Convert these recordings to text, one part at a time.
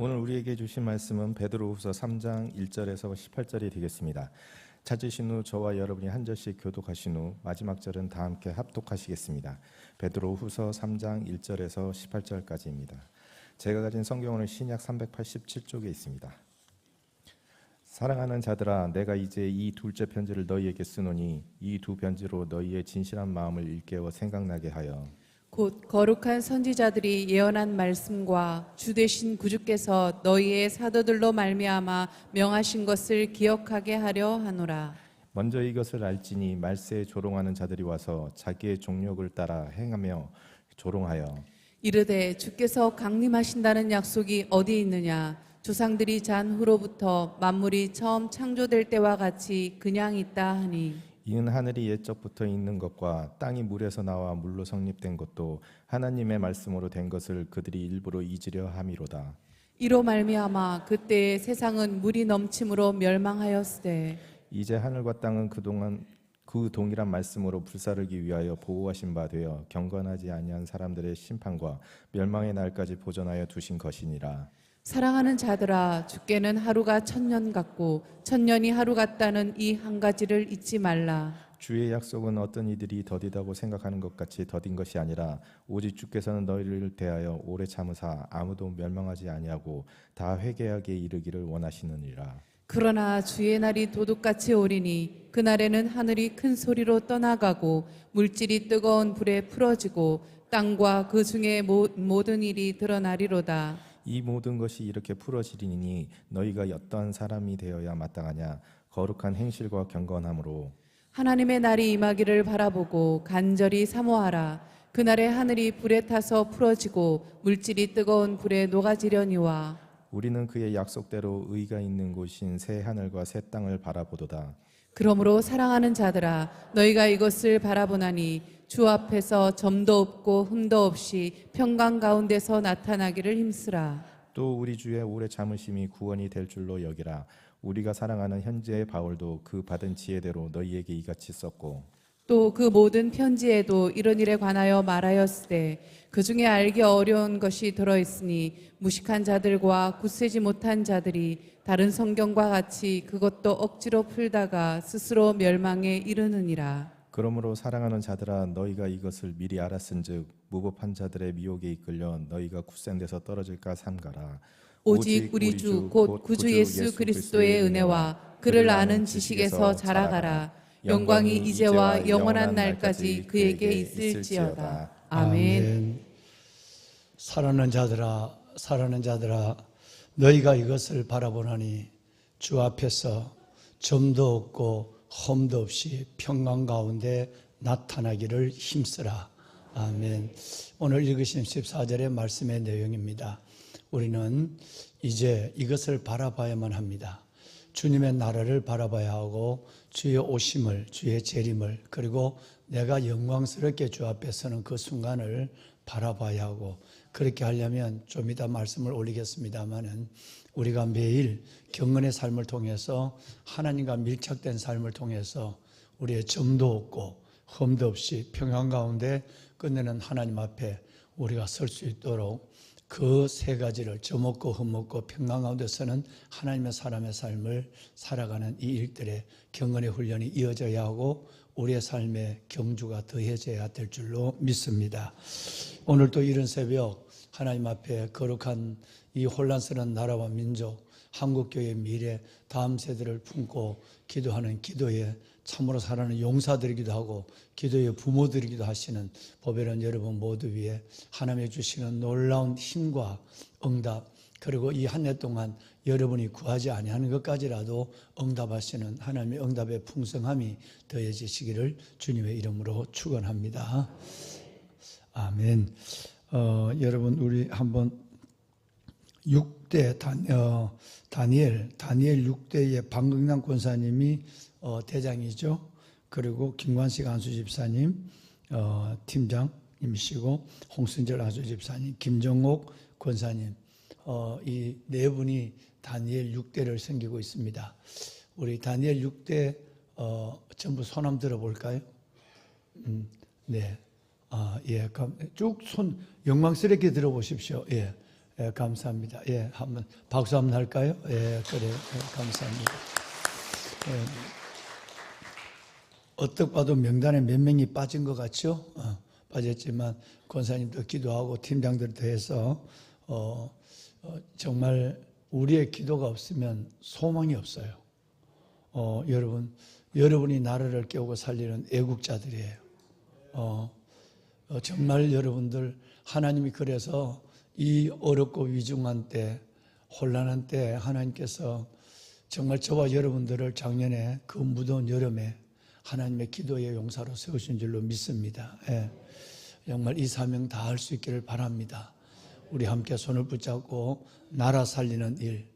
오늘 우리에게 주신 말씀은 베드로후서 3장 1절에서 18절이 되겠습니다. 찾으신 후 저와 여러분이 한 절씩 교독하신 후 마지막 절은 다 함께 합독하시겠습니다. 베드로후서 3장 1절에서 18절까지입니다. 제가 가진 성경은 신약 387쪽에 있습니다. 사랑하는 자들아, 내가 이제 이 둘째 편지를 너희에게 쓰노니 이 두 편지로 너희의 진실한 마음을 일깨워 생각나게 하여 곧 거룩한 선지자들이 예언한 말씀과 주 되신 구주께서 너희의 사도들로 말미암아 명하신 것을 기억하게 하려 하노라. 먼저 이것을 알지니 말세에 조롱하는 자들이 와서 자기의 종력을 따라 행하며 조롱하여 이르되 주께서 강림하신다는 약속이 어디 있느냐? 조상들이 잔 후로부터 만물이 처음 창조될 때와 같이 그냥 있다 하니 이는 하늘이 옛적부터 있는 것과 땅이 물에서 나와 물로 성립된 것도 하나님의 말씀으로 된 것을 그들이 일부러 잊으려 함이로다. 이로 말미암아 그때의 세상은 물이 넘침으로 멸망하였으되 이제 하늘과 땅은 그동안 그 동일한 말씀으로 불사르기 위하여 보호하신 바 되어 경건하지 아니한 사람들의 심판과 멸망의 날까지 보존하여 두신 것이니라. 사랑하는 자들아, 주께는 하루가 천년 같고 천년이 하루 같다는 이 한 가지를 잊지 말라. 주의 약속은 어떤 이들이 더디다고 생각하는 것 같이 더딘 것이 아니라 오직 주께서는 너희를 대하여 오래 참으사 아무도 멸망하지 아니하고 다 회개하게 이르기를 원하시느니라. 그러나 주의 날이 도둑같이 오리니 그날에는 하늘이 큰 소리로 떠나가고 물질이 뜨거운 불에 풀어지고 땅과 그 중에 모든 일이 드러나리로다. 이 모든 것이 이렇게 풀어지리니 너희가 어떠한 사람이 되어야 마땅하냐? 거룩한 행실과 경건함으로 하나님의 날이 임하기를 바라보고 간절히 사모하라. 그날에 하늘이 불에 타서 풀어지고 물질이 뜨거운 불에 녹아지려니와 우리는 그의 약속대로 의가 있는 곳인 새 하늘과 새 땅을 바라보도다. 그러므로 사랑하는 자들아, 너희가 이것을 바라보나니 주 앞에서 점도 없고 흠도 없이 평강 가운데서 나타나기를 힘쓰라. 또 우리 주의 오래 참으심이 구원이 될 줄로 여기라. 우리가 사랑하는 현재의 바울도 그 받은 지혜대로 너희에게 이같이 썼고 또 그 모든 편지에도 이런 일에 관하여 말하였으되 그 중에 알기 어려운 것이 들어있으니 무식한 자들과 굳세지 못한 자들이 다른 성경과 같이 그것도 억지로 풀다가 스스로 멸망에 이르느니라. 그러므로 사랑하는 자들아, 너희가 이것을 미리 알았은즉 무법한 자들의 미혹에 이끌려 너희가 굳센 데서 떨어질까 삼가라. 오직 우리 주 곧 구주 예수 그리스도의 은혜와 그를 아는 지식에서 자라가라. 영광이 이제와 영원한 날까지 그에게 있을지어다. 아멘. 사랑하는 자들아, 너희가 이것을 바라보나니 주 앞에서 점도 없고 험도 없이 평강 가운데 나타나기를 힘쓰라. 아멘. 오늘 읽으신 14절의 말씀의 내용입니다. 우리는 이제 이것을 바라봐야만 합니다. 주님의 나라를 바라봐야 하고 주의 오심을, 주의 재림을, 그리고 내가 영광스럽게 주 앞에 서는 그 순간을 바라봐야 하고, 그렇게 하려면 좀 이따 말씀을 올리겠습니다마는 우리가 매일 경건의 삶을 통해서 하나님과 밀착된 삶을 통해서 우리의 점도 없고 흠도 없이 평안 가운데 끝내는 하나님 앞에 우리가 설 수 있도록 그 세 가지를 점 없고 흠 없고 평강 가운데서는 하나님의 사람의 삶을 살아가는 이 일들의 경건의 훈련이 이어져야 하고 우리의 삶의 경주가 더해져야 될 줄로 믿습니다. 오늘 또 이른 새벽 하나님 앞에 거룩한 이 혼란스러운 나라와 민족, 한국교회의 미래, 다음 세대를 품고 기도하는 기도에 참으로 살아가는 용사들이기도 하고 기도의 부모들이기도 하시는 보배로운 여러분 모두 위에 하나님의 주시는 놀라운 힘과 응답, 그리고 이 한 해 동안 여러분이 구하지 아니하는 것까지라도 응답하시는 하나님의 응답의 풍성함이 더해지시기를 주님의 이름으로 축원합니다. 아멘. 여러분 우리 한번 6대 다니엘 6대의 방극남 권사님이 대장이죠. 그리고 김관식 안수집사님 팀장님이시고 홍순절 안수집사님, 김정옥 권사님, 이 네 분이 다니엘 6대를 섬기고 있습니다. 우리 다니엘 6대 전부 손 한번 들어볼까요? 네. 예, 쭉 손 영광스럽게 들어보십시오. 예. 예, 감사합니다. 예, 한번 박수 한번 할까요? 예, 그래, 예, 감사합니다. 예, 어떻게 봐도 명단에 몇 명이 빠진 것 같죠? 빠졌지만 권사님도 기도하고 팀장들도 해서 정말 우리의 기도가 없으면 소망이 없어요. 여러분이 나라를 깨우고 살리는 애국자들이에요. 정말 여러분들 하나님이 그래서 이 어렵고 위중한 때, 혼란한 때 하나님께서 정말 저와 여러분들을 작년에 그 무더운 여름에 하나님의 기도의 용사로 세우신 줄로 믿습니다. 예. 정말 이 사명 다 할 수 있기를 바랍니다. 우리 함께 손을 붙잡고 나라 살리는 일,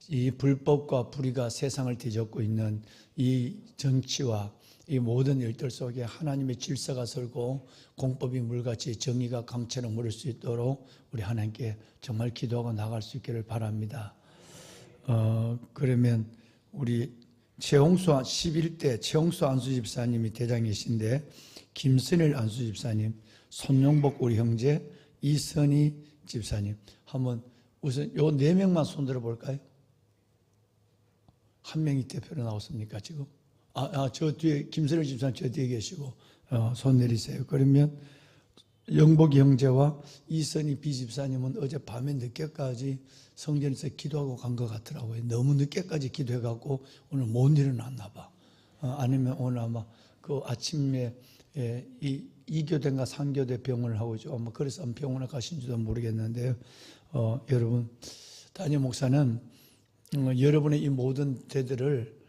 이 불법과 불의가 세상을 뒤덮고 있는 이 정치와 이 모든 일들 속에 하나님의 질서가 설고 공법이 물같이 정의가 강체로 물을 수 있도록 우리 하나님께 정말 기도하고 나갈 수 있기를 바랍니다. 그러면 우리 최홍수 11대 최홍수 안수 집사님이 대장이신데 김선일 안수 집사님, 손용복 우리 형제, 이선희 집사님 한번 우선 요 4명만 손들어 볼까요? 한 명이 대표로 나왔습니까 지금? 저 뒤에 김선일 집사님 저 뒤에 계시고 손 내리세요. 그러면 영복이 형제와 이선희 비집사님은 어제 밤에 늦게까지 성전에서 기도하고 간 것 같더라고요. 너무 늦게까지 기도해갖고 오늘 못 일어났나 봐. 아니면 오늘 아마 그 아침에 2교대인가 3교대 병원을 하고 있죠. 아마 그래서 병원에 가신지도 모르겠는데요. 여러분, 담임 목사는 여러분의 이 모든 대들을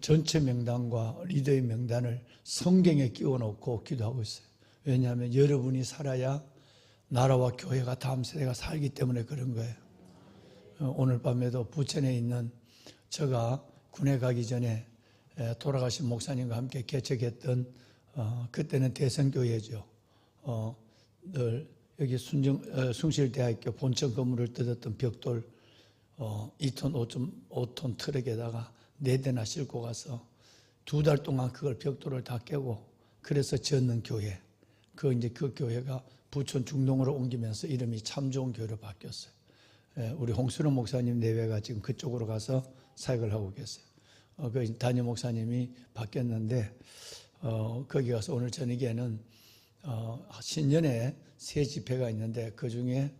전체 명단과 리더의 명단을 성경에 끼워놓고 기도하고 있어요. 왜냐하면 여러분이 살아야 나라와 교회가 다음 세대가 살기 때문에 그런 거예요. 오늘 밤에도 부천에 있는 제가 군에 가기 전에 돌아가신 목사님과 함께 개척했던 그때는 대성교회죠. 늘 여기 숭실대학교 본청 건물을 뜯었던 벽돌 2톤 5톤 트럭에다가 4대나 싣고 가서 2달 동안 그걸 벽돌을 다 깨고 그래서 짓는 교회. 그 교회가 부천 중동으로 옮기면서 이름이 참 좋은 교회로 바뀌었어요. 우리 홍수령 목사님 내외가 지금 그쪽으로 가서 사역을 하고 계세요. 그 담임 목사님이 바뀌었는데 거기 가서 오늘 저녁에는 신년에 3집회가 있는데 그 중에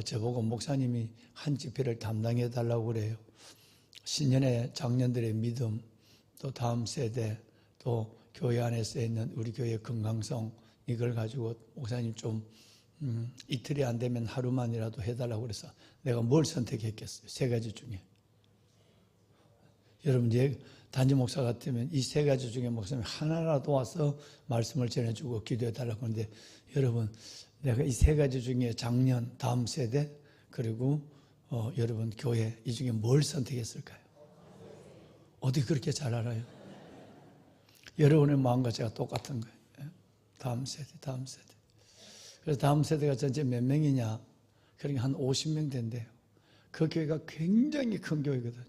저보고 목사님이 한 집회를 담당해 달라고 그래요. 신년에 장년들의 믿음, 또 다음 세대, 또 교회 안에서 있는 우리 교회의 건강성 이걸 가지고 목사님 좀 이틀이 안 되면 하루만이라도 해달라고 그래서 내가 뭘 선택했겠어요? 3가지 중에. 여러분 단지 목사 같으면 이 3가지 중에 목사님 하나라도 와서 말씀을 전해주고 기도해달라고 하는데 여러분 내가 이 3가지 중에 작년 다음 세대 그리고 여러분 교회 이 중에 뭘 선택했을까요? 어디 그렇게 잘 알아요? 여러분의 마음과 제가 똑같은 거예요. 다음 세대. 그래서 다음 세대가 전체 몇 명이냐? 그러니까 한 50명 된대요. 그 교회가 굉장히 큰 교회거든요.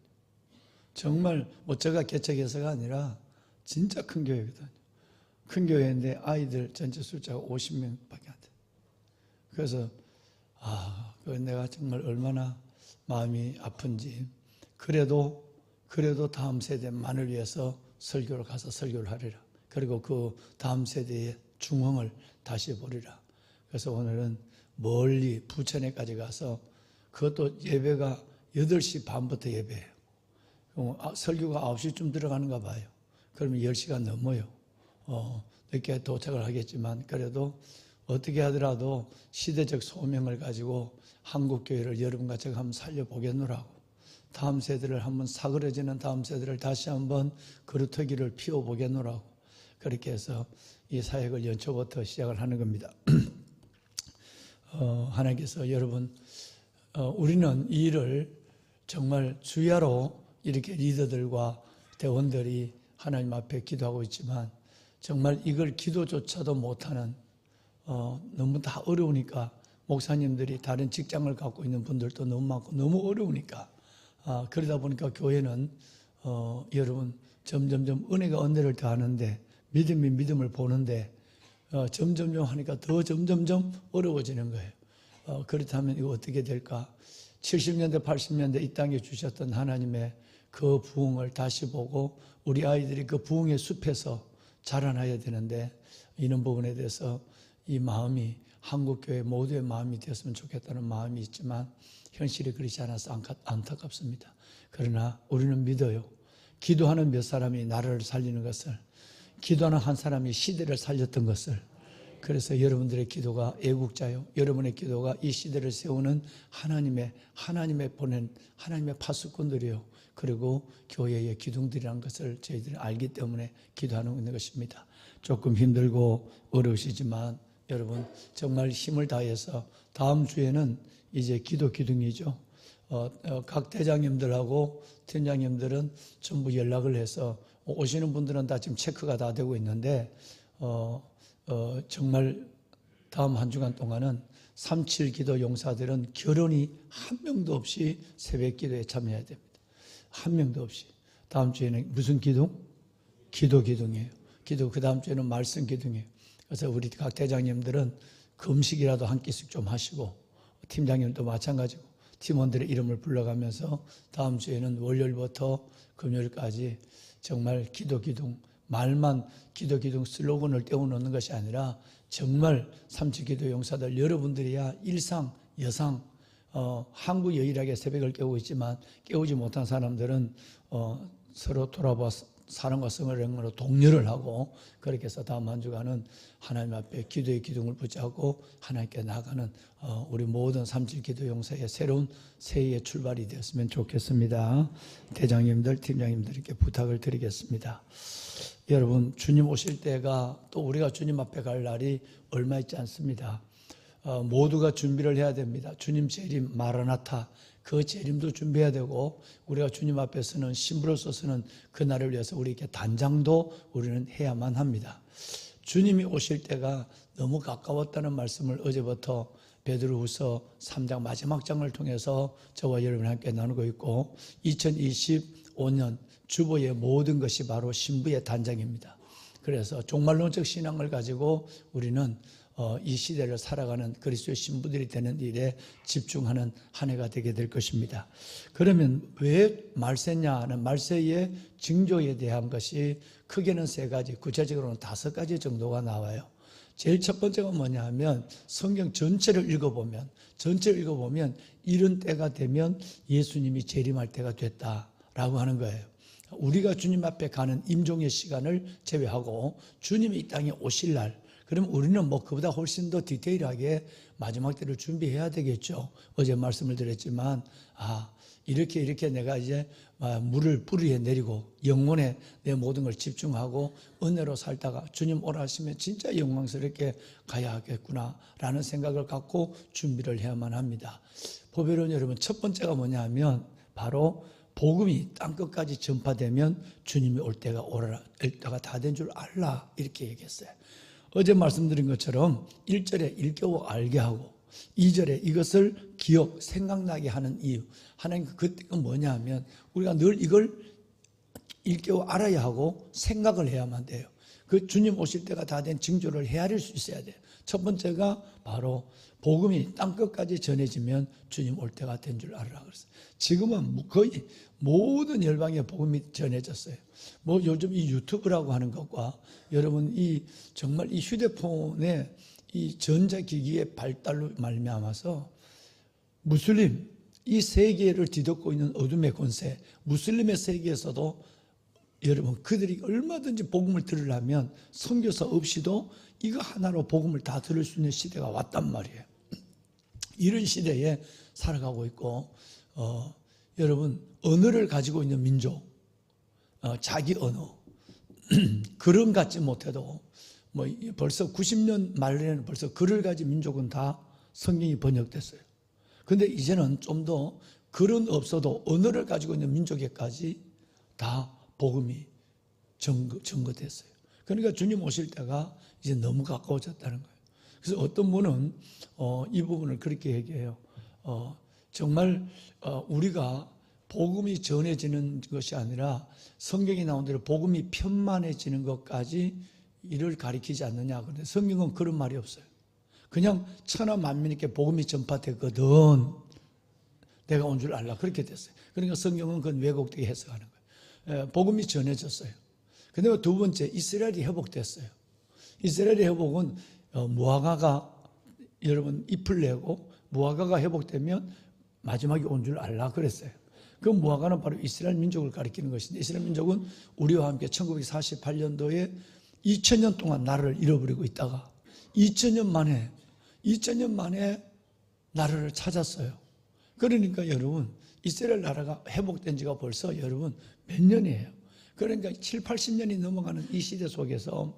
정말 제가 개척해서가 아니라 진짜 큰 교회거든요. 큰 교회인데 아이들 전체 숫자가 50명밖에 안 돼요. 그래서 내가 정말 얼마나 마음이 아픈지 그래도 다음 세대만을 위해서 설교를 가서 설교를 하리라. 그리고 그 다음 세대의 중흥을 다시 보리라. 그래서 오늘은 멀리 부천에까지 가서 그것도 예배가 8시 반부터 예배해요. 설교가 9시쯤 들어가는가 봐요. 그러면 10시가 넘어요. 늦게 도착을 하겠지만 그래도 어떻게 하더라도 시대적 소명을 가지고 한국교회를 여러분과 제가 한번 살려보겠노라고 다음 세대를 한번 사그러지는 다음 세대를 다시 한번 그루터기를 피워보겠노라고 그렇게 해서 이 사역을 연초부터 시작을 하는 겁니다. 하나님께서 여러분 우리는 이 일을 정말 주야로 이렇게 리더들과 대원들이 하나님 앞에 기도하고 있지만 정말 이걸 기도조차도 못하는 너무 다 어려우니까 목사님들이 다른 직장을 갖고 있는 분들도 너무 많고 너무 어려우니까 그러다 보니까 교회는 여러분 점점점 은혜가 은혜를 더하는데 믿음이 믿음을 보는데 점점점 하니까 더 점점점 어려워지는 거예요. 그렇다면 이거 어떻게 될까? 70년대, 80년대 이 땅에 주셨던 하나님의 그 부흥을 다시 보고 우리 아이들이 그 부흥의 숲에서 자라나야 되는데 이런 부분에 대해서 이 마음이 한국교회 모두의 마음이 되었으면 좋겠다는 마음이 있지만 현실이 그렇지 않아서 안타깝습니다. 그러나 우리는 믿어요. 기도하는 몇 사람이 나라를 살리는 것을, 기도하는 한 사람이 시대를 살렸던 것을. 그래서 여러분들의 기도가 애국자요. 여러분의 기도가 이 시대를 세우는 하나님의 보낸 하나님의 파수꾼들이요. 그리고 교회의 기둥들이라는 것을 저희들이 알기 때문에 기도하는 것입니다. 조금 힘들고 어려우시지만 여러분 정말 힘을 다해서 다음 주에는 이제 기도 기둥이죠. 각 대장님들하고 팀장님들은 전부 연락을 해서 오시는 분들은 다 지금 체크가 다 되고 있는데 정말 다음 한 주간 동안은 37 기도 용사들은 결혼이 한 명도 없이 새벽 기도에 참여해야 됩니다. 한 명도 없이. 다음 주에는 무슨 기둥? 기도 기둥이에요. 기도 그 다음 주에는 말씀 기둥이에요. 그래서 우리 각 대장님들은 금식이라도 한 끼씩 좀 하시고 팀장님도 마찬가지고 팀원들의 이름을 불러가면서 다음 주에는 월요일부터 금요일까지 정말 기도 기둥, 말만 기도 기둥 슬로건을 떼어놓는 것이 아니라 정말 37 기도 용사들 여러분들이야 일상 여상 한국 여일하게 새벽을 깨우고 있지만 깨우지 못한 사람들은 서로 돌아봐 사랑과 성을 독려를 하고 그렇게 해서 다음 한 주간은 하나님 앞에 기도의 기둥을 붙잡고 하나님께 나가는 우리 모든 37 기도 용사의 새로운 새해의 출발이 되었으면 좋겠습니다. 대장님들, 팀장님들께 부탁을 드리겠습니다. 여러분 주님 오실 때가 또 우리가 주님 앞에 갈 날이 얼마 있지 않습니다. 모두가 준비를 해야 됩니다. 주님 재림 마라나타 그 재림도 준비해야 되고 우리가 주님 앞에서는 신부로서는 그날을 위해서 우리에게 단장도 우리는 해야만 합니다. 주님이 오실 때가 너무 가까웠다는 말씀을 어제부터 베드로후서 3장 마지막 장을 통해서 저와 여러분 함께 나누고 있고 2025년 주보의 모든 것이 바로 신부의 단장입니다. 그래서 종말론적 신앙을 가지고 우리는 이 시대를 살아가는 그리스도의 신부들이 되는 일에 집중하는 한 해가 되게 될 것입니다. 그러면 왜 말세냐는 말세의 징조에 대한 것이 크게는 3가지, 구체적으로는 5가지 정도가 나와요. 제일 첫 번째가 뭐냐 하면 성경 전체를 읽어보면 이런 때가 되면 예수님이 재림할 때가 됐다라고 하는 거예요. 우리가 주님 앞에 가는 임종의 시간을 제외하고 주님이 이 땅에 오실 날, 그럼 우리는 그보다 훨씬 더 디테일하게 마지막 때를 준비해야 되겠죠. 어제 말씀을 드렸지만 이렇게 내가 이제 물을 뿌리에 내리고 영혼에 내 모든 걸 집중하고 은혜로 살다가 주님 오라 하시면 진짜 영광스럽게 가야 하겠구나라는 생각을 갖고 준비를 해야만 합니다. 보배로운 여러분, 첫 번째가 뭐냐 하면 바로 복음이 땅끝까지 전파되면 주님이 올 때가 다 된 줄 알라 이렇게 얘기했어요. 어제 말씀드린 것처럼 1절에 일깨워 알게 하고 2절에 이것을 기억, 생각나게 하는 이유. 하나님 그때가 뭐냐 하면 우리가 늘 이걸 일깨워 알아야 하고 생각을 해야만 돼요. 그 주님 오실 때가 다 된 징조를 헤아릴 수 있어야 돼요. 첫 번째가 바로 복음이 땅끝까지 전해지면 주님 올 때가 된 줄 알아라 그랬어요. 지금은 거의 모든 열방에 복음이 전해졌어요. 요즘 이 유튜브라고 하는 것과 여러분 정말 이 휴대폰의 이 전자기기의 발달로 말미암아서 무슬림 이 세계를 뒤덮고 있는 어둠의 권세, 무슬림의 세계에서도 여러분 그들이 얼마든지 복음을 들으려면 선교사 없이도 이거 하나로 복음을 다 들을 수 있는 시대가 왔단 말이에요. 이런 시대에 살아가고 있고 여러분 언어를 가지고 있는 민족, 자기 언어 글은 갖지 못해도 벌써 90년 말에는 벌써 글을 가진 민족은 다 성경이 번역됐어요. 그런데 이제는 좀 더 글은 없어도 언어를 가지고 있는 민족에까지 다 복음이 전거됐어요. 그러니까 주님 오실 때가 이제 너무 가까워졌다는 거예요. 그래서 어떤 분은 이 부분을 그렇게 얘기해요. 정말 우리가 복음이 전해지는 것이 아니라 성경에 나온 대로 복음이 편만해지는 것까지 이를 가리키지 않느냐. 그런데 성경은 그런 말이 없어요. 그냥 천하 만민에게 복음이 전파됐거든. 내가 온 줄 알라. 그렇게 됐어요. 그러니까 성경은 그건 왜곡되게 해석하는 거예요. 복음이 전해졌어요. 그다음에 두 번째, 이스라엘이 회복됐어요. 이스라엘의 회복은 무화과가 여러분 잎을 내고 무화과가 회복되면 마지막에 온 줄 알라 그랬어요. 그 무화과는 바로 이스라엘 민족을 가리키는 것인데, 이스라엘 민족은 우리와 함께 1948년도에 2000년 동안 나라를 잃어버리고 있다가 2000년 만에 나라를 찾았어요. 그러니까 여러분, 이스라엘 나라가 회복된 지가 벌써 여러분 몇 년이에요. 그러니까 7, 80년이 넘어가는 이 시대 속에서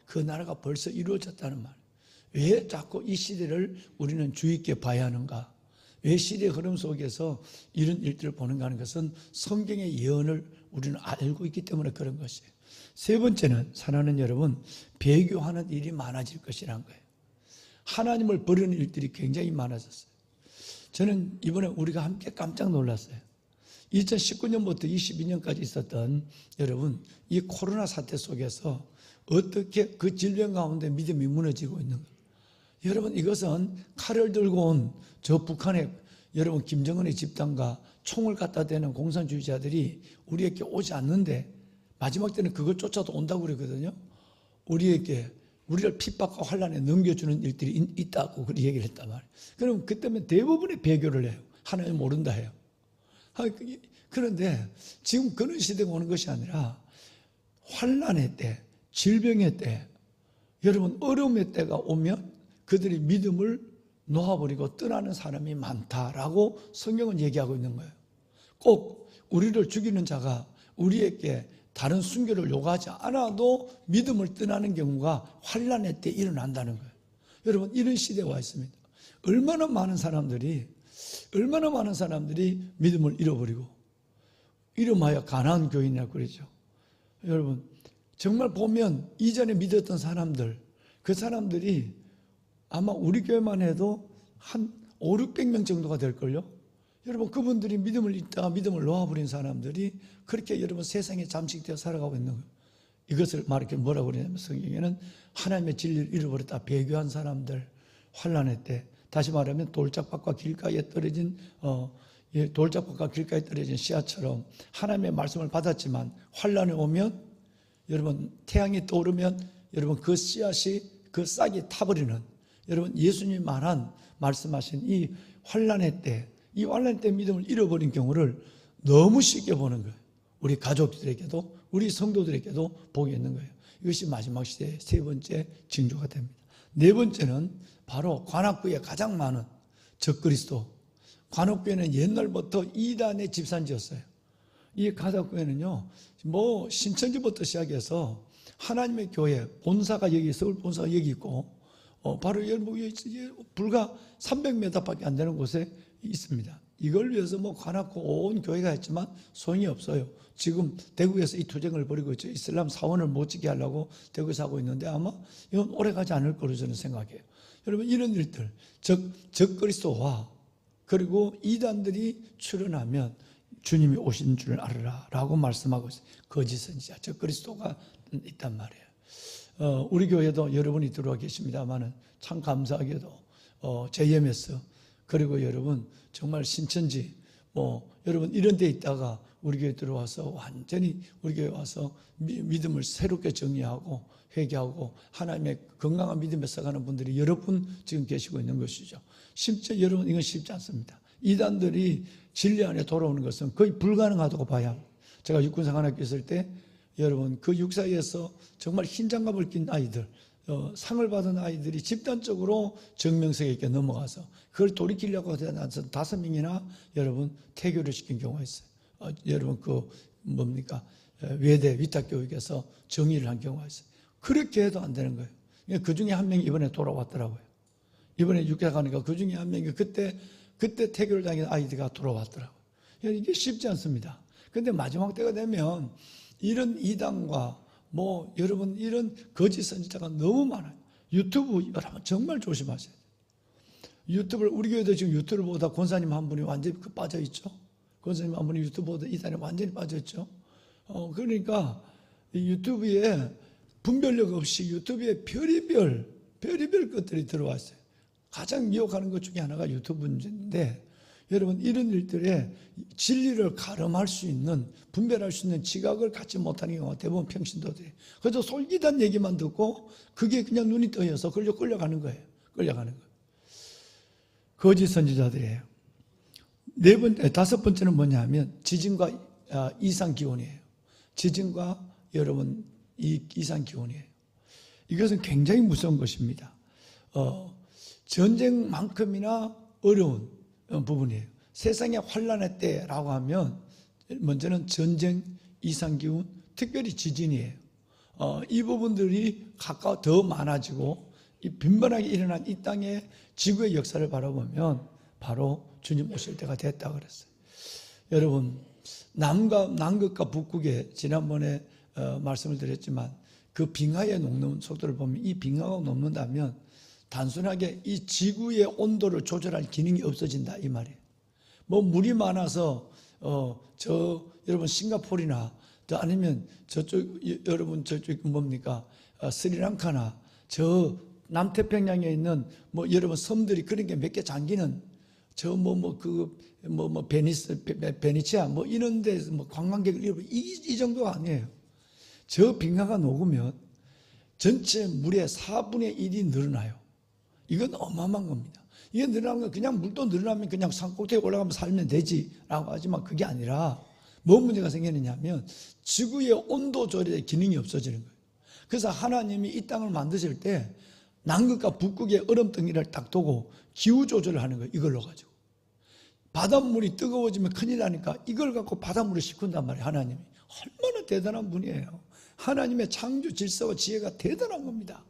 그 나라가 벌써 이루어졌다는 말. 왜 자꾸 이 시대를 우리는 주의 있게 봐야 하는가? 왜 시대의 흐름 속에서 이런 일들을 보는가 하는 것은 성경의 예언을 우리는 알고 있기 때문에 그런 것이에요. 세 번째는, 사랑하는 여러분, 배교하는 일이 많아질 것이라는 거예요. 하나님을 버리는 일들이 굉장히 많아졌어요. 저는 이번에 우리가 함께 깜짝 놀랐어요. 2019년부터 22년까지 있었던 여러분, 이 코로나 사태 속에서 어떻게 그 질병 가운데 믿음이 무너지고 있는 거예요. 여러분, 이것은 칼을 들고 온 저 북한의 여러분 김정은의 집단과 총을 갖다 대는 공산주의자들이 우리에게 오지 않는데 마지막 때는 그걸 쫓아도 온다고 그러거든요. 우리를 핍박과 환란에 넘겨주는 일들이 있다고 그렇게 얘기를 했단 말이에요. 그럼 그때면 대부분의 배교를 해요. 하나님 모른다 해요. 그런데 지금 그런 시대가 오는 것이 아니라 환란의 때, 질병의 때, 여러분 어려움의 때가 오면 그들이 믿음을 놓아버리고 떠나는 사람이 많다라고 성경은 얘기하고 있는 거예요. 꼭 우리를 죽이는 자가 우리에게 다른 순교를 요구하지 않아도 믿음을 떠나는 경우가 환란의 때 일어난다는 거예요. 여러분, 이런 시대에 와 있습니다. 얼마나 많은 사람들이 믿음을 잃어버리고 이름하여 가나안 교인이라고 그러죠. 여러분, 정말 보면 이전에 믿었던 사람들, 그 사람들이 아마 우리 교회만 해도 한 5, 600명 정도가 될걸요. 여러분, 그분들이 믿음을 잃다가 믿음을 놓아버린 사람들이 그렇게 여러분 세상에 잠식되어 살아가고 있는 거예요. 이것을 말하기 뭐라고 그러냐면 성경에는 하나님의 진리를 잃어버렸다 배교한 사람들, 환난의 때, 다시 말하면 돌짝밭과 길가에 떨어진 씨앗처럼 하나님의 말씀을 받았지만 환난이 오면 여러분 태양이 떠오르면 여러분 그 씨앗이 그 싹이 타버리는, 여러분 예수님이 말씀하신 이 환난의 때, 이 환난 때 믿음을 잃어버린 경우를 너무 쉽게 보는 거예요. 우리 가족들에게도 우리 성도들에게도 복이 있는 거예요. 이것이 마지막 시대의 세 번째 징조가 됩니다. 네 번째는 바로 관악구에 가장 많은 적그리스도. 관악구에는 옛날부터 이단의 집산지였어요. 이 관악구에는요, 뭐 신천지부터 시작해서 하나님의 교회 본사가 여기, 서울 본사가 여기 있고 바로 불과 300m밖에 안 되는 곳에 있습니다. 이걸 위해서 뭐 관악구 온 교회가 했지만 소용이 없어요. 지금 대구에서 이 투쟁을 벌이고 있죠. 이슬람 사원을 못 지게 하려고 대구에서 하고 있는데 아마 이건 오래 가지 않을 거로 저는 생각해요. 여러분, 이런 일들, 적그리스도와 그리고 이단들이 출현하면 주님이 오신 줄 알아라 라고 말씀하고 있어요. 거짓 선지자, 적그리스도가 있단 말이에요. 우리 교회도 여러분이 들어와 계십니다만은 참 감사하게도 JMS 그리고 여러분 정말 신천지 여러분 이런 데 있다가 우리 교회 들어와서 완전히 우리 교회 와서 믿음을 새롭게 정리하고 회개하고 하나님의 건강한 믿음에 써가는 분들이 여러분 지금 계시고 있는 것이죠. 심지어 여러분 이건 쉽지 않습니다. 이단들이 진리 안에 돌아오는 것은 거의 불가능하다고 봐야 합니다. 제가 육군사관학교 있을 때 여러분 그 육사에서 정말 흰 장갑을 낀 아이들, 상을 받은 아이들이 집단적으로 정명석에 이렇게 넘어가서 그걸 돌이키려고 하지 않아서 5명이나 여러분 퇴교를 시킨 경우가 있어요. 여러분 외대 위탁교육에서 정의를 한 경우가 있어요. 그렇게 해도 안 되는 거예요. 그 중에 한 명이 이번에 돌아왔더라고요. 이번에 육사 가니까 그 중에 한 명이 그때 퇴교를 당한 아이들가 돌아왔더라고요. 이게 쉽지 않습니다. 근데 마지막 때가 되면 이런 이단과 여러분 이런 거짓 선지자가 너무 많아요. 유튜브 여러분 정말 조심하셔야 돼요. 유튜브를 우리 교회도 지금 유튜브를 보다 권사님 한 분이 완전히 빠져 있죠. 권사님 한 분이 유튜브 보다 이단에 완전히 빠져 있죠. 그러니까 이 유튜브에 분별력 없이 유튜브에 별의별 별의별 것들이 들어왔어요. 가장 미혹하는 것 중에 하나가 유튜브 문제인데, 여러분 이런 일들에 진리를 가름할 수 있는, 분별할 수 있는 지각을 갖지 못하는 경우가 대부분 평신도들이에요. 그래서 솔깃한 얘기만 듣고 그게 그냥 눈이 떠여서 끌려가는 거예요. 끌려가는 거예요. 거짓 선지자들이에요. 다섯 번째는 뭐냐면 지진과 이상 기온이에요. 지진과 여러분 이 이상 기온이에요. 이것은 굉장히 무서운 것입니다. 전쟁만큼이나 어려운 부분이에요. 세상의 환란의 때라고 하면 먼저는 전쟁, 이상기온, 특별히 지진이에요. 이 부분들이 더 많아지고 이 빈번하게 일어난 이 땅의 지구의 역사를 바라보면 바로 주님 오실 때가 됐다고 그랬어요. 여러분, 남극과 북극에 지난번에 말씀을 드렸지만 그 빙하에 녹는 속도를 보면 이 빙하가 녹는다면 단순하게 이 지구의 온도를 조절할 기능이 없어진다 이 말이에요. 뭐 물이 많아서 여러분 싱가포르나 아니면 여러분 저쪽 뭡니까 스리랑카나 저 남태평양에 있는 뭐 여러분 섬들이 그런 게 몇 개 잠기는 베니치아 뭐 이런 데서 뭐 관광객을 이 정도가 아니에요. 저 빙하가 녹으면 전체 물의 4분의 1이 늘어나요. 이건 어마어마한 겁니다. 이게 늘어나면 그냥 물도 늘어나면 그냥 산 꼭대기에 올라가면 살면 되지라고 하지만 그게 아니라 뭔 문제가 생기느냐면 지구의 온도 조절의 기능이 없어지는 거예요. 그래서 하나님이 이 땅을 만드실 때 남극과 북극의 얼음덩이를 딱 두고 기후 조절을 하는 거예요. 이걸로 가지고. 바닷물이 뜨거워지면 큰일 나니까 이걸 갖고 바닷물을 씻군단 말이에요. 하나님이. 얼마나 대단한 분이에요. 하나님의 창조 질서와 지혜가 대단한 겁니다.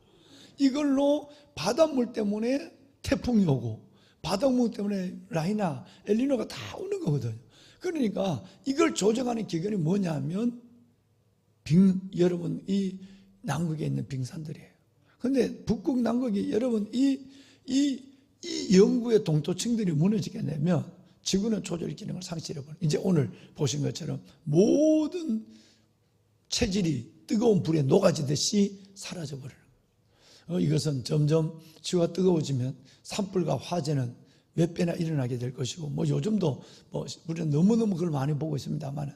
이걸로 바닷물 때문에 태풍이 오고 바닷물 때문에 라니나, 엘니노가 다 오는 거거든요. 그러니까 이걸 조정하는 기관이 뭐냐면 여러분 이 남극에 있는 빙산들이에요. 그런데 북극 남극이 여러분 이 영구의 동토층들이 무너지게 되면 지구는 조절 기능을 상실해버려요. 이제 오늘 보신 것처럼 모든 체질이 뜨거운 불에 녹아지듯이 사라져버려요. 이것은 점점 지구가 뜨거워지면 산불과 화재는 몇 배나 일어나게 될 것이고, 뭐 요즘도 우리는 너무너무 그걸 많이 보고 있습니다만,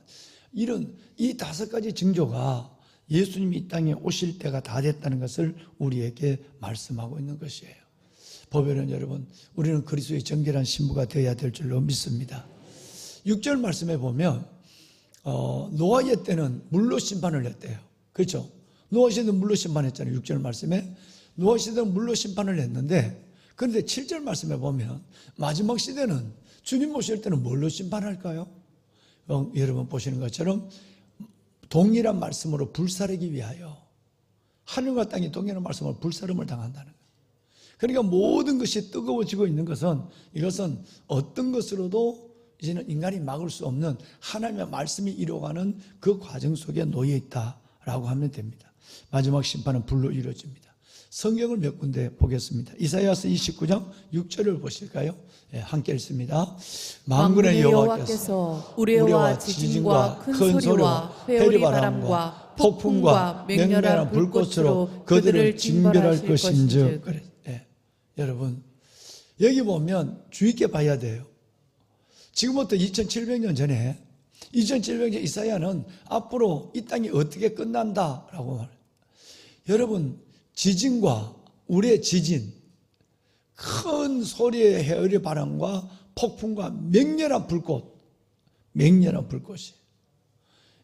이런 이 5가지 징조가 예수님이 이 땅에 오실 때가 다 됐다는 것을 우리에게 말씀하고 있는 것이에요. 보배는 여러분, 우리는 그리스도의 정결한 신부가 되어야 될 줄로 믿습니다. 6절 말씀에 보면 노아의 때는 물로 심판을 했대요. 그렇죠? 노아 시대는 물로 심판했잖아요. 6절 말씀에 노아 시대는 물로 심판을 했는데, 그런데 7절 말씀에 보면 마지막 시대는 주님 오실 때는 뭘로 심판할까요? 여러분 보시는 것처럼 동일한 말씀으로 불사르기 위하여, 하늘과 땅이 동일한 말씀으로 불사름을 당한다는 거예요. 그러니까 모든 것이 뜨거워지고 있는 것은, 이것은 어떤 것으로도 이제는 인간이 막을 수 없는 하나님의 말씀이 이루어가는 그 과정 속에 놓여 있다라고 하면 됩니다. 마지막 심판은 불로 이루어집니다. 성경을 몇 군데 보겠습니다. 이사야서 29장 6절을 보실까요? 함께 읽습니다. 만군의 여호와께서 우리와 지진과 큰 소리와 회오리 바람과 폭풍과 맹렬한 불꽃으로 그들을 징벌할 것인즉. 그래. 여러분, 여기 보면 주의 있게 봐야 돼요. 지금부터 2700년 전에 2700년 이사야는 앞으로 이 땅이 어떻게 끝난다라고 말해요. 여러분, 지진과 우리의 지진, 큰 소리의 회오리 바람과 폭풍과 맹렬한 불꽃이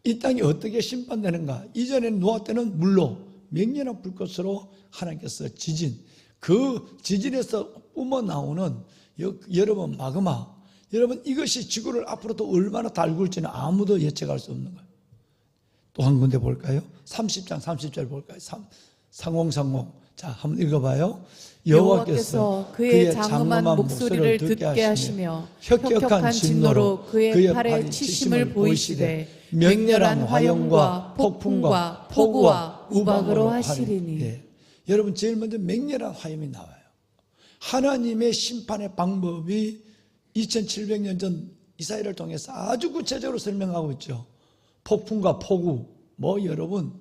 이 땅이 어떻게 심판되는가. 이전에는 노아 때는 물로, 맹렬한 불꽃으로 하나님께서 지진, 그 지진에서 뿜어 나오는 여러분 마그마, 여러분 이것이 지구를 앞으로 또 얼마나 달굴지는 아무도 예측할 수 없는 거예요. 또 한 군데 볼까요? 30장 30절 볼까요? 상홍. 자, 한번 읽어봐요. 여호와께서 그의 장엄한 목소리를 듣게 하시며 혁혁한 진노로 그의 팔에 치심을 보이시되 맹렬한 화염과 폭풍과 폭우와 우박으로 하시리니. 여러분, 제일 먼저 맹렬한 화염이 나와요. 하나님의 심판의 방법이 2700년 전 이사야를 통해서 아주 구체적으로 설명하고 있죠. 폭풍과 폭우, 여러분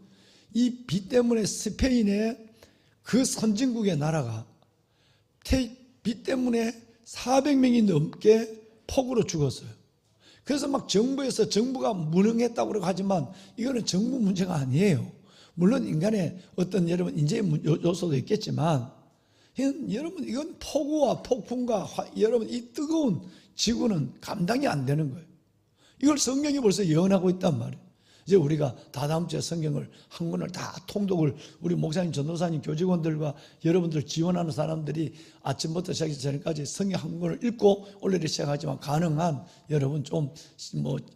이 비 때문에 스페인에 그 선진국의 나라가 비 때문에 400명이 넘게 폭우로 죽었어요. 그래서 막 정부가 무능했다고 그러고 하지만 이거는 정부 문제가 아니에요. 물론 인간의 어떤 여러분 인재의 요소도 있겠지만 여러분 이건 폭우와 폭풍과 여러분 이 뜨거운 지구는 감당이 안 되는 거예요. 이걸 성경이 벌써 예언하고 있단 말이에요. 이제 우리가 다다음 주에 성경을 한 권을 다 통독을 우리 목사님, 전도사님, 교직원들과 여러분들 지원하는 사람들이 아침부터 시작해서 저녁까지 성경 한 권을 읽고 올해를 시작하지만 가능한 여러분 좀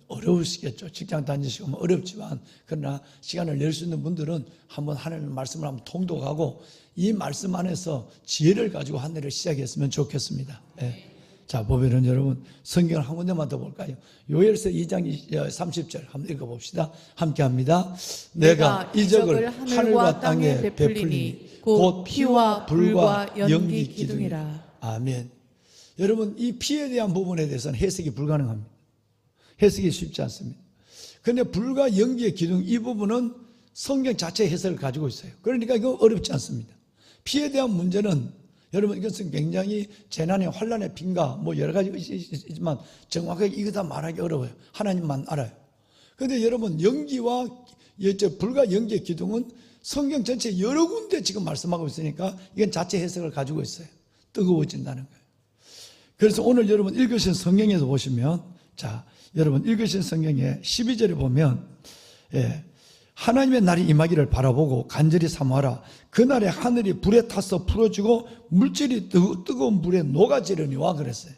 어려우시겠죠. 직장 다니시고 어렵지만 그러나 시간을 낼 수 있는 분들은 한번 하나님의 말씀을 한번 통독하고 이 말씀 안에서 지혜를 가지고 한 해를 시작했으면 좋겠습니다. 네. 자, 보면은 여러분 성경을 한 군데만 더 볼까요? 요엘서 2장 30절 한번 읽어봅시다. 함께 합니다. 내가 이적을 하늘과 땅에 베풀리니 곧 피와 불과 연기 기둥이라. 아멘. 여러분 이 피에 대한 부분에 대해서는 해석이 불가능합니다. 해석이 쉽지 않습니다. 그런데 불과 연기의 기둥 이 부분은 성경 자체 해석을 가지고 있어요. 그러니까 이거 어렵지 않습니다. 피에 대한 문제는 여러분 이것은 굉장히 재난의 환난의 빈가 여러 가지 있지만 정확하게 이거 다 말하기 어려워요. 하나님만 알아요. 그런데 여러분 연기와 불과 연기의 기둥은 성경 전체 여러 군데 지금 말씀하고 있으니까 이건 자체 해석을 가지고 있어요. 뜨거워진다는 거예요. 그래서 오늘 여러분 읽으신 성경에서 보시면 자 여러분 읽으신 성경에 12절에 보면 하나님의 날이 임하기를 바라보고 간절히 사모하라. 그날에 하늘이 불에 타서 풀어지고 물질이 뜨거운 불에 녹아지려니와 그랬어요.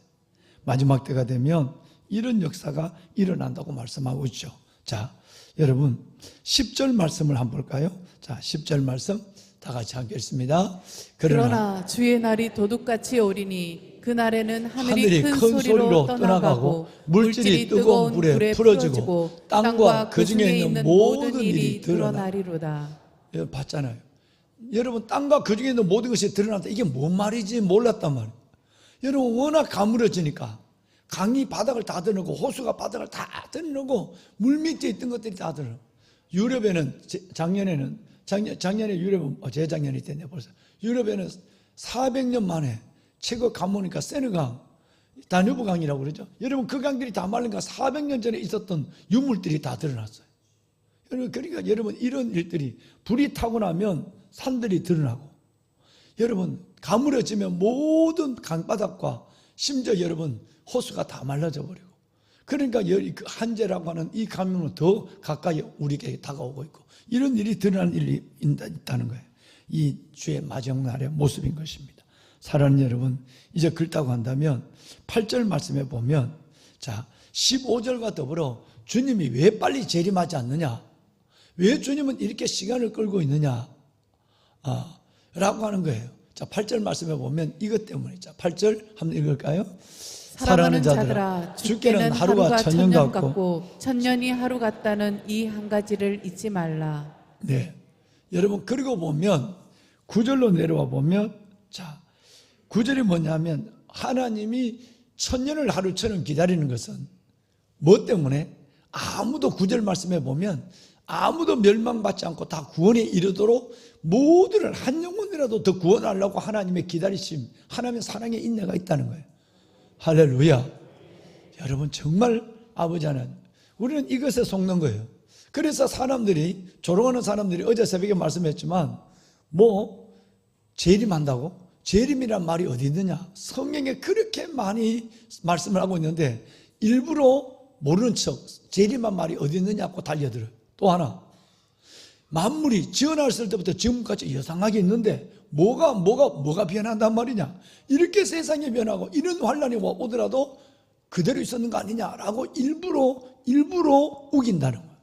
마지막 때가 되면 이런 역사가 일어난다고 말씀하고 있죠. 자, 여러분 10절 말씀을 한번 볼까요? 자, 10절 말씀 다 같이 함께 읽습니다. 그러나 주의 날이 도둑같이 오리니 그날에는 하늘이 큰 소리로 떠나가고 물질이 뜨거운 불에 풀어지고 땅과 그 중에 있는 모든 일이 드러나리로다. 여러분 봤잖아요. 여러분 땅과 그 중에 있는 모든 것이 드러난다. 이게 뭔 말인지 몰랐단 말이에요. 여러분 워낙 가물어지니까 강이 바닥을 다 드러내고 호수가 바닥을 다 드러내고 물 밑에 있던 것들이 다 드러내고 유럽에는 작년에 유럽은 재작년이 됐네 벌써. 유럽에는 400년 만에 최고 가보니까 세느강, 다뉴브 강이라고 그러죠. 여러분 그 강들이 다 말르니까 400년 전에 있었던 유물들이 다 드러났어요. 여러분 그러니까 여러분 이런 일들이 불이 타고 나면 산들이 드러나고 여러분 가물어지면 모든 강바닥과 심지어 여러분 호수가 다 말라져 버리고 그러니까 한재라고 하는 이 가뭄은 더 가까이 우리에게 다가오고 있고 이런 일이 드러나는 일이 있다는 거예요. 이 주의 마지막 날의 모습인 것입니다. 사랑하는 여러분 이제 그렇다고 한다면 8절 말씀에 보면 자 15절과 더불어 주님이 왜 빨리 재림하지 않느냐 왜 주님은 이렇게 시간을 끌고 있느냐 라고 하는 거예요. 자 8절 말씀에 보면 이것 때문이죠. 8절 한번 읽을까요? 사랑하는 자들아 주께는 하루가 천년 같고 천년이 하루 같다는 이 한 가지를 잊지 말라. 네, 여러분 그리고 보면 9절로 내려와 보면 자 9절이 뭐냐면 하나님이 천년을 하루처럼 기다리는 것은 뭐 때문에 아무도 9절 말씀에 보면 아무도 멸망받지 않고 다 구원에 이르도록 모두를 한 영혼이라도 더 구원하려고 하나님의 기다리심 하나님의 사랑의 인내가 있다는 거예요. 할렐루야. 여러분 정말 아버지 하나님 우리는 이것에 속는 거예요. 그래서 사람들이 조롱하는 사람들이 어제 새벽에 말씀했지만 재림한다고? 재림이란 말이 어디 있느냐? 성경에 그렇게 많이 말씀을 하고 있는데 일부러 모르는 척 재림한 말이 어디 있느냐고 달려들어요. 또 하나 만물이 지어놨을 때부터 지금까지 여상하게 있는데 뭐가 변한단 말이냐? 이렇게 세상이 변하고 이런 환란이 오더라도 그대로 있었는 거 아니냐라고 일부러 우긴다는 거예요.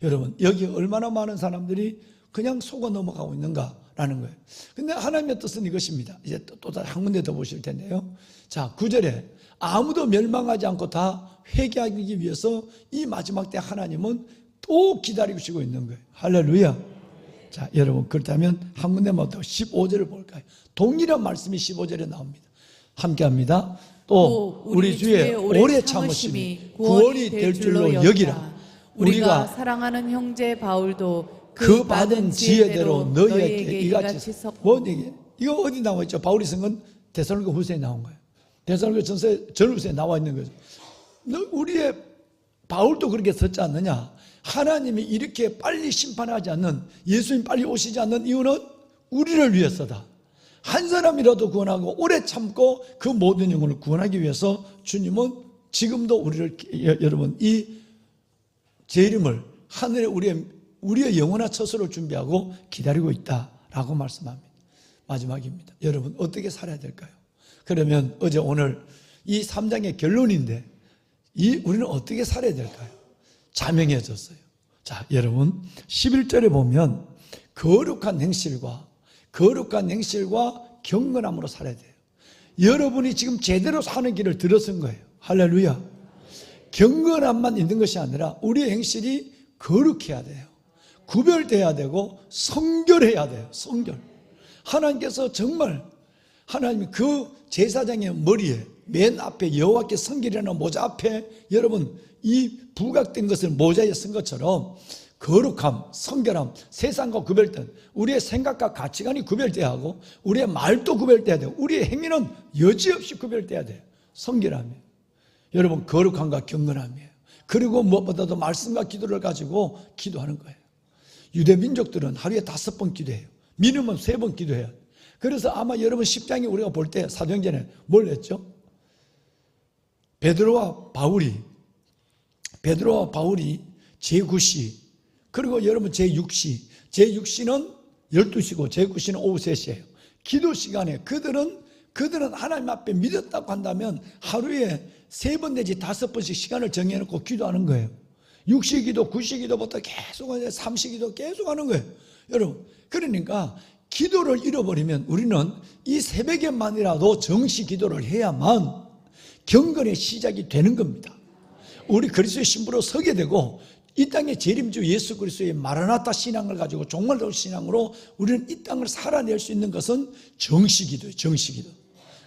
여러분 여기 얼마나 많은 사람들이 그냥 속아 넘어가고 있는가라는 거예요. 근데 하나님의 뜻은 이것입니다. 이제 또 한 군데 더 보실 텐데요. 자 9절에 아무도 멸망하지 않고 다 회개하기 위해서 이 마지막 때 하나님은 또 기다리시고 있는 거예요. 할렐루야. 자 여러분 그렇다면 한 군데만 더 15절을 볼까요? 동일한 말씀이 15절에 나옵니다. 함께합니다. 또 우리 주의 오래 참으심이 구원이 될 줄로 여기라. 우리가 사랑하는 형제 바울도 그 받은 지혜대로 너희에게 이같이 이같이 섞고. 뭔 얘기? 이거 어디 나와 있죠? 바울이 쓴 건 데살로니가 후서에 나온 거예요. 데살로니가 전후서에 나와 있는 거죠. 우리의 바울도 그렇게 썼지 않느냐? 하나님이 이렇게 빨리 심판하지 않는, 예수님 빨리 오시지 않는 이유는 우리를 위해서다. 한 사람이라도 구원하고 오래 참고 그 모든 영혼을 구원하기 위해서 주님은 지금도 우리를, 여러분, 이 재림을 하늘에 우리의 영원한 처소를 준비하고 기다리고 있다라고 말씀합니다. 마지막입니다. 여러분, 어떻게 살아야 될까요? 그러면 어제 오늘 이 3장의 결론인데 우리는 어떻게 살아야 될까요? 자명해졌어요. 자, 여러분 11절에 보면 거룩한 행실과 경건함으로 살아야 돼요. 여러분이 지금 제대로 사는 길을 들어선 거예요. 할렐루야. 경건함만 있는 것이 아니라 우리의 행실이 거룩해야 돼요. 구별돼야 되고 성결해야 돼요. 성결. 하나님께서 정말, 하나님이 그 제사장의 머리에 맨 앞에 여호와께 성결이라는 모자 앞에, 여러분 이 부각된 것을 모자에 쓴 것처럼 거룩함, 성결함, 세상과 구별된 우리의 생각과 가치관이 구별돼야 하고 우리의 말도 구별돼야 되고 우리의 행위는 여지없이 구별돼야 돼요. 성결함이에요. 여러분, 거룩함과 경건함이에요. 그리고 무엇보다도 말씀과 기도를 가지고 기도하는 거예요. 유대 민족들은 하루에 5번 기도해요. 미니멈 3번 기도해요. 그래서 아마 여러분 10장에 우리가 볼 때 사도행전에 뭘 했죠? 베드로와 바울이 제9시, 그리고 여러분 제6시, 제6시는 12시고 제9시는 오후 3시예요. 기도 시간에 그들은 하나님 앞에 믿었다고 한다면 하루에 3번 내지 5번씩 시간을 정해놓고 기도하는 거예요. 6시 기도, 9시 기도부터 계속 3시 기도 계속 하는 거예요. 여러분, 그러니까 기도를 잃어버리면 우리는 이 새벽에만이라도 정시 기도를 해야만 경건의 시작이 되는 겁니다. 우리 그리스도의 신부로 서게 되고 이 땅의 재림주 예수 그리스도의 마라나타 신앙을 가지고 종말론 신앙으로 우리는 이 땅을 살아낼 수 있는 것은 정시기도예요. 정시기도.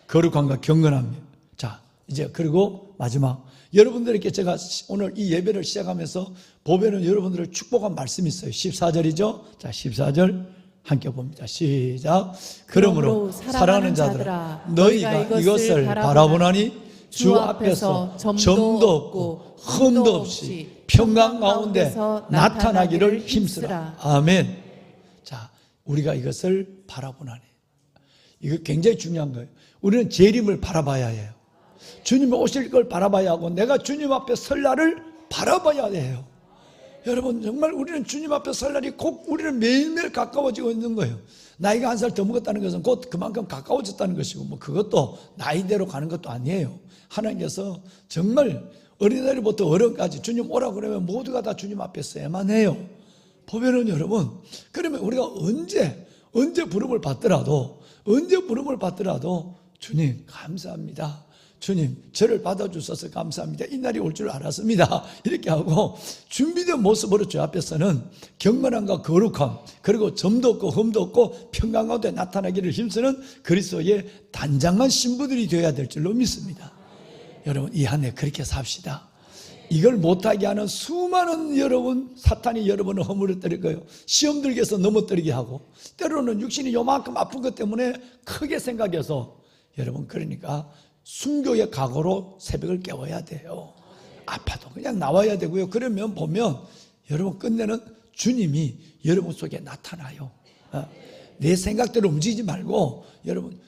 거룩함과 경건함이에요. 자, 이제 그리고 마지막, 여러분들에게 제가 오늘 이 예배를 시작하면서 보배는 여러분들을 축복한 말씀이 있어요. 14절이죠. 자, 14절 함께 봅니다. 시작. 그러므로 사랑하는 자들아, 너희가 이것을 바라보나니 주 앞에서 점도 없고 흠도 없이 평강 가운데 나타나기를 힘쓰라. 아멘. 자, 우리가 이것을 바라보나니, 이거 굉장히 중요한 거예요. 우리는 재림을 바라봐야 해요. 주님이 오실 걸 바라봐야 하고 내가 주님 앞에 설 날을 바라봐야 해요. 여러분, 정말 우리는 주님 앞에 설 날이 곧 우리는 매일매일 가까워지고 있는 거예요. 나이가 1살 더 먹었다는 것은 곧 그만큼 가까워졌다는 것이고, 뭐 그것도 나이대로 가는 것도 아니에요. 하나님께서 정말 어린아이부터 어른까지 주님 오라고 그러면 모두가 다 주님 앞에 서야만 해요. 보면은 여러분, 그러면 우리가 언제 부름을 받더라도 주님 감사합니다. 주님 저를 받아주셔서 감사합니다. 이 날이 올 줄 알았습니다. 이렇게 하고 준비된 모습으로 주 앞에서는 경건함과 거룩함, 그리고 점도 없고 흠도 없고 평강 가운데 나타나기를 힘쓰는 그리스도의 단장한 신부들이 되어야 될 줄로 믿습니다. 여러분, 이 한 해 그렇게 삽시다. 이걸 못하게 하는 수많은 사탄이 여러분을 허물어뜨릴 거예요. 시험 들게 해서 넘어뜨리게 하고, 때로는 육신이 요만큼 아픈 것 때문에 크게 생각해서, 여러분, 그러니까 순교의 각오로 새벽을 깨워야 돼요. 아파도 그냥 나와야 되고요. 그러면 보면 여러분 끝내는 주님이 여러분 속에 나타나요. 내 생각대로 움직이지 말고, 여러분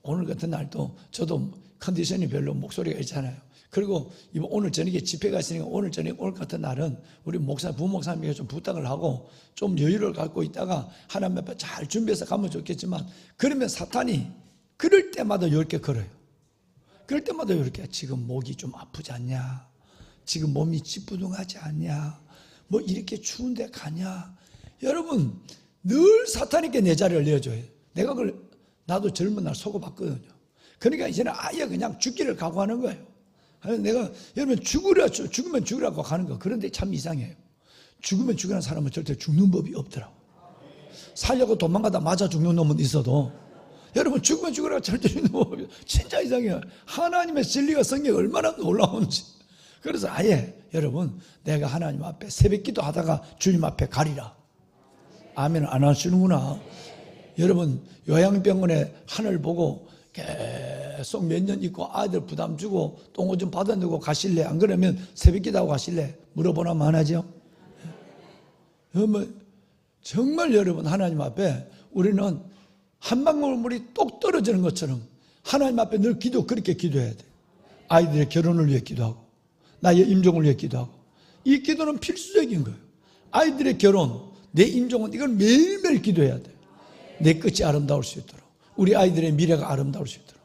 오늘 같은 날도 저도 컨디션이 별로, 목소리가 있잖아요. 그리고 오늘 저녁에 집회가 있으니까 오늘 같은 날은 우리 부목사님에게 좀 부탁을 하고 좀 여유를 갖고 있다가 하나님 앞에 잘 준비해서 가면 좋겠지만, 그러면 사탄이 그럴 때마다 이렇게 걸어요. 그럴 때마다 이렇게, 지금 목이 좀 아프지 않냐, 지금 몸이 찌뿌둥하지 않냐, 뭐 이렇게 추운데 가냐. 여러분, 늘 사탄에게 내 자리를 내어줘요. 나도 젊은 날 속아봤거든요. 그러니까 이제는 아예 그냥 죽기를 각오하는 거예요. 내가 여러분 죽으면 죽으라고 가는 거. 그런데 참 이상해요. 죽으면 죽으라는 사람은 절대 죽는 법이 없더라고. 살려고 도망가다 맞아 죽는 놈은 있어도, 여러분 죽으면 죽으라고 절대 죽는 법이 진짜 이상해요. 하나님의 진리가 성경이 얼마나 놀라운지. 그래서 아예 여러분, 내가 하나님 앞에 새벽 기도 하다가 주님 앞에 가리라. 아멘 안 하시는구나. 여러분 요양병원에 하늘 보고 계속 몇 년 있고 아들 부담 주고 똥오 좀 받아내고 가실래? 안 그러면 새벽기도하고 가실래? 물어보나만 하죠. 정말 여러분 하나님 앞에 우리는 한 방울 물이 똑 떨어지는 것처럼 하나님 앞에 늘 그렇게 기도해야 돼. 아이들의 결혼을 위해 기도하고 나의 임종을 위해 기도하고 이 기도는 필수적인 거예요. 아이들의 결혼, 내 임종은 이건 매일매일 기도해야 돼. 내 끝이 아름다울 수 있도록, 우리 아이들의 미래가 아름다울 수 있도록.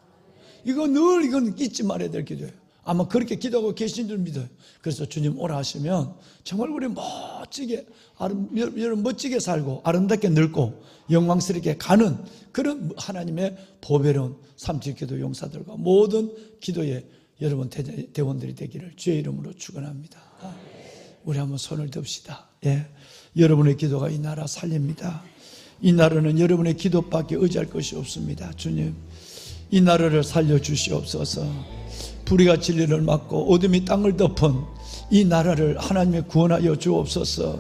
이건 잊지 말아야 될 기도예요. 아마 그렇게 기도하고 계신 줄 믿어요. 그래서 주님 오라 하시면 정말 우리 멋지게 살고 아름답게 늙고 영광스럽게 가는 그런 하나님의 보배로운 삼칠기도 용사들과 모든 기도에 여러분 대원들이 되기를 주의 이름으로 축원합니다. 우리 한번 손을 듭시다. 예, 여러분의 기도가 이 나라 살립니다. 이 나라는 여러분의 기도밖에 의지할 것이 없습니다. 주님, 이 나라를 살려주시옵소서. 불의가 진리를 막고 어둠이 땅을 덮은 이 나라를 하나님의 구원하여 주옵소서.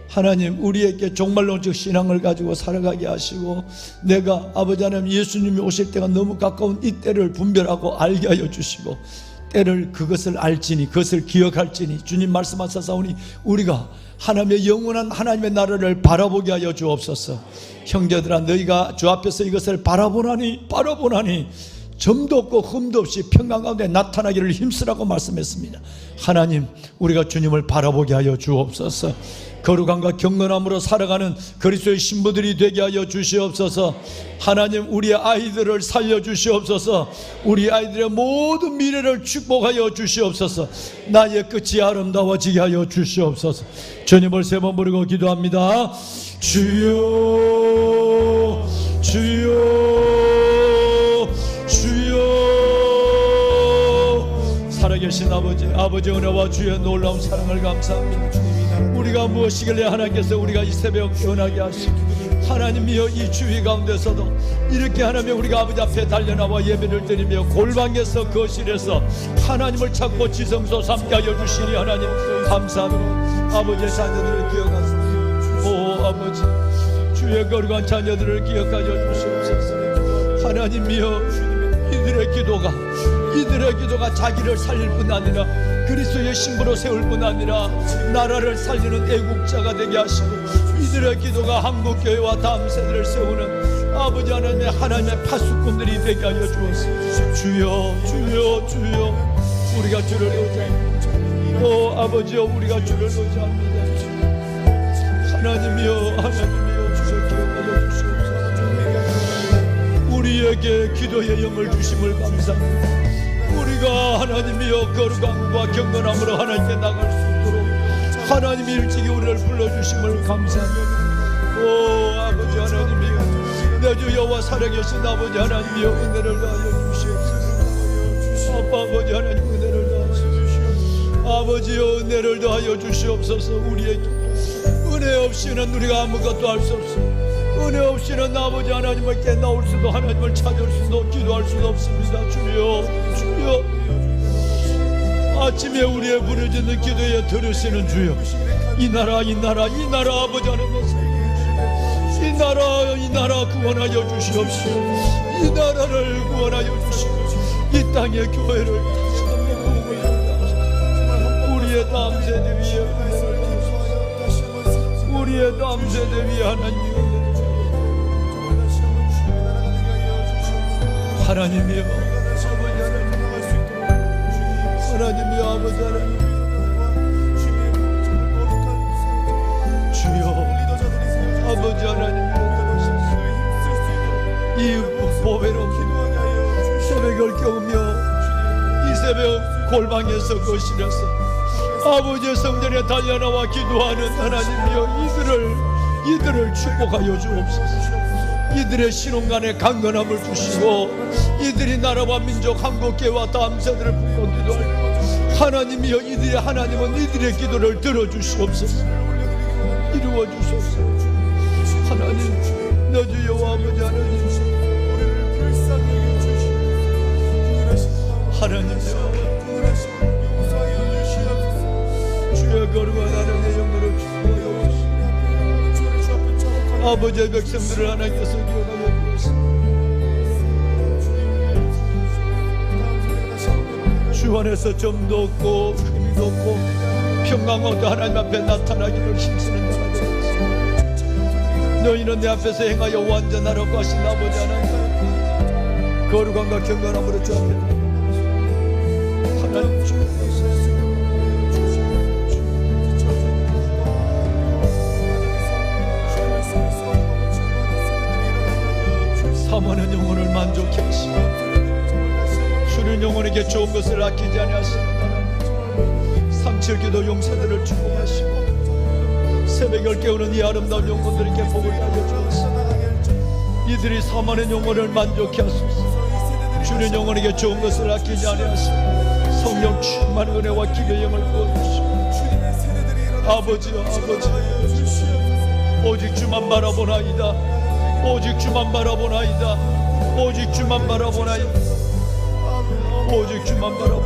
하나님, 우리에게 종말론적 신앙을 가지고 살아가게 하시고 내가 아버지 하나님 예수님이 오실 때가 너무 가까운 이 때를 분별하고 알게 하여 주시고 때를 그것을 알지니 그것을 기억할지니 주님 말씀하셨사오니 우리가 하나님의 영원한 하나님의 나라를 바라보게 하여 주옵소서. 형제들아, 너희가 주 앞에서 이것을 바라보나니 점도 없고 흠도 없이 평강 가운데 나타나기를 힘쓰라고 말씀했습니다. 하나님, 우리가 주님을 바라보게 하여 주옵소서. 거룩함과 경건함으로 살아가는 그리스도의 신부들이 되게 하여 주시옵소서. 하나님, 우리의 아이들을 살려주시옵소서. 우리 아이들의 모든 미래를 축복하여 주시옵소서. 나의 끝이 아름다워지게 하여 주시옵소서. 주님을 세 번 부르고 기도합니다. 주여, 주여, 주여. 살아계신 아버지 은혜와 주의 놀라운 사랑을 감사합니다. 우리가 무엇이길래 하나님께서 우리가 이 새벽 깨어나게 하시고 하나님이여 이 주위 가운데서도 이렇게 하나님 우리가 아버지 앞에 달려나와 예배를 드리며 골방에서 거실에서 하나님을 찾고 지성소 삼게 하여 주시니 하나님 감사합니다. 아버지의 자녀들을 기억하소서. 오 아버지, 주의 거룩한 자녀들을 기억하여 주시옵소서. 하나님이여, 이들의 기도가 자기를 살릴 뿐 아니라 그리스도의 신부로 세울 뿐 아니라 나라를 살리는 애국자가 되게 하시고 이들의 기도가 한국교회와 다음 세대를 세우는 아버지 하나님의 파수꾼들이 되게 하여 주옵소서. 주여, 주여, 주여, 우리가 주를 의지합니다. 오 아버지여, 우리가 주를 의지합니다. 하나님이여, 주여 기억하여 주시옵소서. 우리에게 기도의 영을 주심을 감사합니다. 우리가 하나님이여 거룩함과 경건함으로 하나님께 나갈 수 있도록 하나님이 일찍이 우리를 불러주심을 감사합니다. 오 아버지 하나님이여, 내 주 여호와 살아계신 아버지 하나님이여, 은혜를 다하여 주시옵소서. 아빠 아버지 하나님, 은혜를 다하여 아버지여, 은혜를 다하여 주시옵소서. 우리에게 은혜 없이는 우리가 아무것도 할 수 없습니다. 은혜 없이는 아버지 하나님께 나올 수도 하나님을 찾을 수도 기도할 수도 없습니다. 주여, 주여, 아침에 우리의 부르짖는 기도에 들으시는 주여, 이 나라 아버지 하나님, 이 나라 구원하여 주시옵시오. 이 나라를 구원하여 주시옵시오. 이 땅의 교회를 우리의 다음 세대 위에 우리의 다음 세대 위에 하나님이여, 하나님이여, 아버지 하나님, 주여, 아버지 하나님, 이 보배로운 새벽을 깨우며 이 새벽 골방에서 거실에서 아버지의 성전에 달려나와 기도하는 하나님이여, 이들을 축복하여 주옵소서. 이들의 신혼간에 강건함을 주시고 이들이 나라와 민족 한국교회와 다음 세대를 붙고 기도할 하나님이여, 하나님은 이들의 기도를 들어주시옵소서. 이루어주소서. 하나님, 내 주 여호와 아버지 하나님, 하나님이여, 주의 거룩한 하나님의 영광을 축복하여 주시옵소서. 아버지의 백성들을 하나님께서 기억하여 주옵소서. 주 안에서 점도 없고 흠도 없고 평강과 하나님 앞에 나타나기를 힘쓰는 자가 되었소. 너희는 내 앞에서 행하여 완전하라고 하신 아버지 하나님, 거룩함과 경건함으로 주 앞에 하나님 주 사모하는 영혼을 만족케 하시고 주는 영혼에게 좋은 것을 아끼지 아니하시는 하나님, 삼칠기도 용사들을 축복하시고 새벽을 깨우는 이 아름다운 영혼들에게 복을 달려 주옵소서. 이들이 사모하는 영혼을 만족케 하소서. 주는 영혼에게 좋은 것을 아끼지 아니하시고 성령 충만한 은혜와 기회의 영을 부어주시고 아버지여 아버지 오직 주만 바라보나이다. 오직 주만 바라보나이다. 오직 주만 바라보나이다. 오직 주만 바라보나이다.